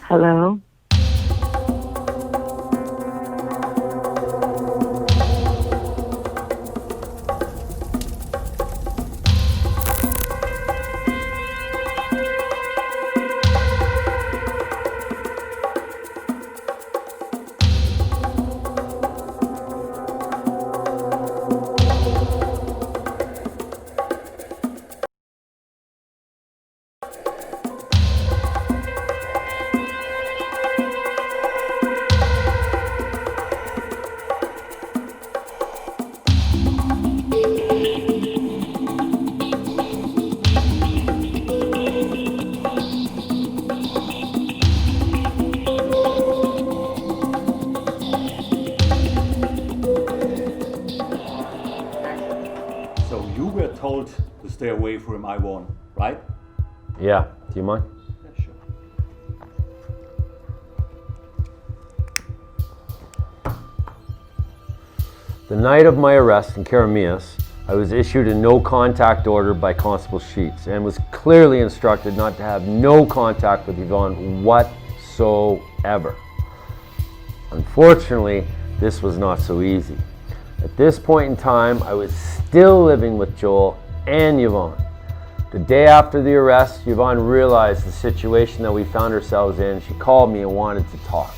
Hello? So you were told to stay away from Ivan, right? Yeah, do you mind? Yeah, sure. The night of my arrest in Karamias, I was issued a no contact order by Constable Sheets and was clearly instructed not to have no contact with Yvonne whatsoever. Unfortunately, this was not so easy. At this point in time, I was still living with Joel and Yvonne. The day after the arrest, Yvonne realized the situation that we found ourselves in. She called me and wanted to talk.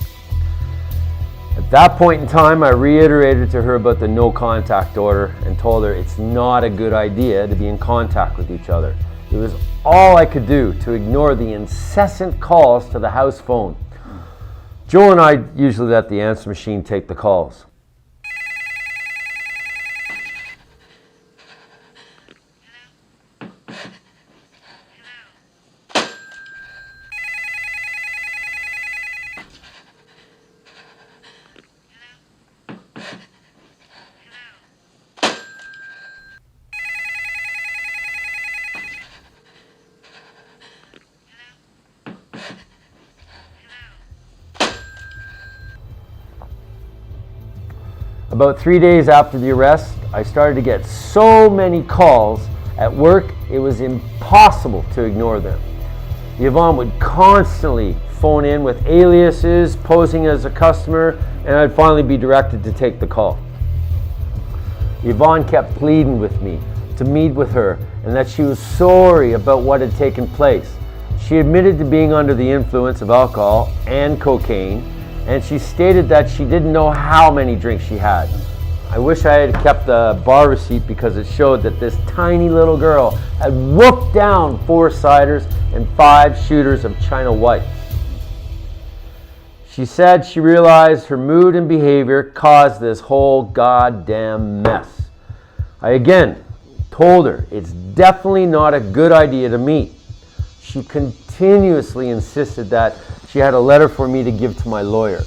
At that point in time, I reiterated to her about the no contact order and told her it's not a good idea to be in contact with each other. It was all I could do to ignore the incessant calls to the house phone. Joel and I usually let the answer machine take the calls. About 3 days after the arrest, I started to get so many calls at work, it was impossible to ignore them. Yvonne would constantly phone in with aliases, posing as a customer, and I'd finally be directed to take the call. Yvonne kept pleading with me to meet with her and that she was sorry about what had taken place. She admitted to being under the influence of alcohol and cocaine, and she stated that she didn't know how many drinks she had. I wish I had kept the bar receipt because it showed that this tiny little girl had whooped down 4 ciders and 5 shooters of China White. She said she realized her mood and behavior caused this whole goddamn mess. I again told her it's definitely not a good idea to meet. She continuously insisted that she had a letter for me to give to my lawyer.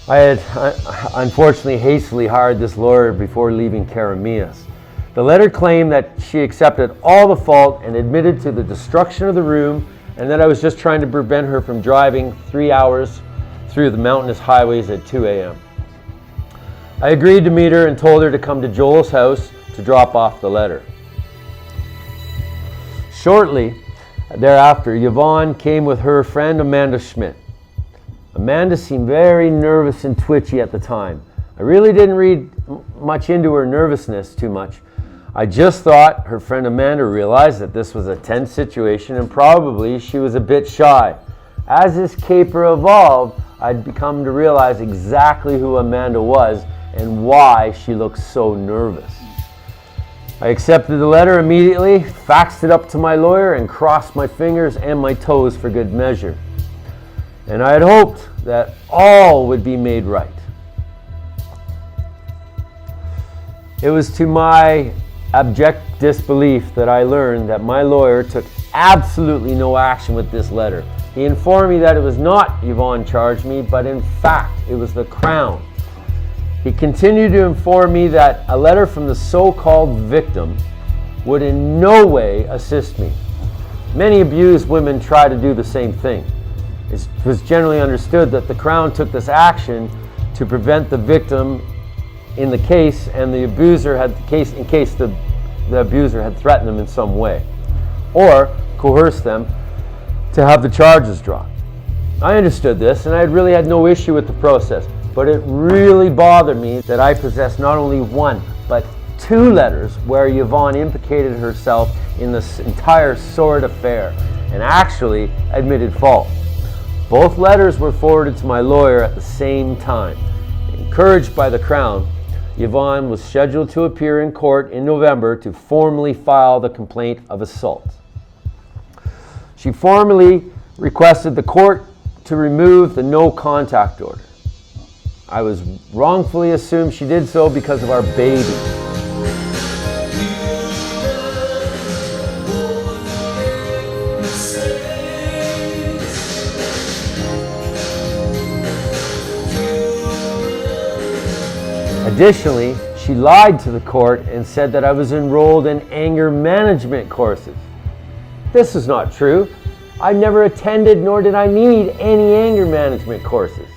I had unfortunately hastily hired this lawyer before leaving Karamias. The letter claimed that she accepted all the fault and admitted to the destruction of the room and that I was just trying to prevent her from driving 3 hours through the mountainous highways at 2 a.m. I agreed to meet her and told her to come to Joel's house to drop off the letter. Shortly thereafter, Yvonne came with her friend Amanda Schmidt. Amanda seemed very nervous and twitchy at the time. I really didn't read much into her nervousness too much. I just thought her friend Amanda realized that this was a tense situation and probably she was a bit shy. As this caper evolved, I'd become to realize exactly who Amanda was and why she looked so nervous. I accepted the letter immediately, faxed it up to my lawyer, and crossed my fingers and my toes for good measure. And I had hoped that all would be made right. It was to my abject disbelief that I learned that my lawyer took absolutely no action with this letter. He informed me that it was not Yvonne charged me, but in fact it was the Crown. He continued to inform me that a letter from the so-called victim would in no way assist me. Many abused women try to do the same thing. It was generally understood that the Crown took this action to prevent the victim in the case and the abuser had the case in case the abuser had threatened them in some way or coerced them to have the charges dropped. I understood this, and I really had no issue with the process, but it really bothered me that I possessed not only one, but two letters where Yvonne implicated herself in this entire sordid affair and actually admitted fault. Both letters were forwarded to my lawyer at the same time. Encouraged by the Crown, Yvonne was scheduled to appear in court in November to formally file the complaint of assault. She formally requested the court to remove the no contact order. I was wrongfully assumed she did so because of our baby. Additionally, she lied to the court and said that I was enrolled in anger management courses. This is not true. I never attended nor did I need any anger management courses.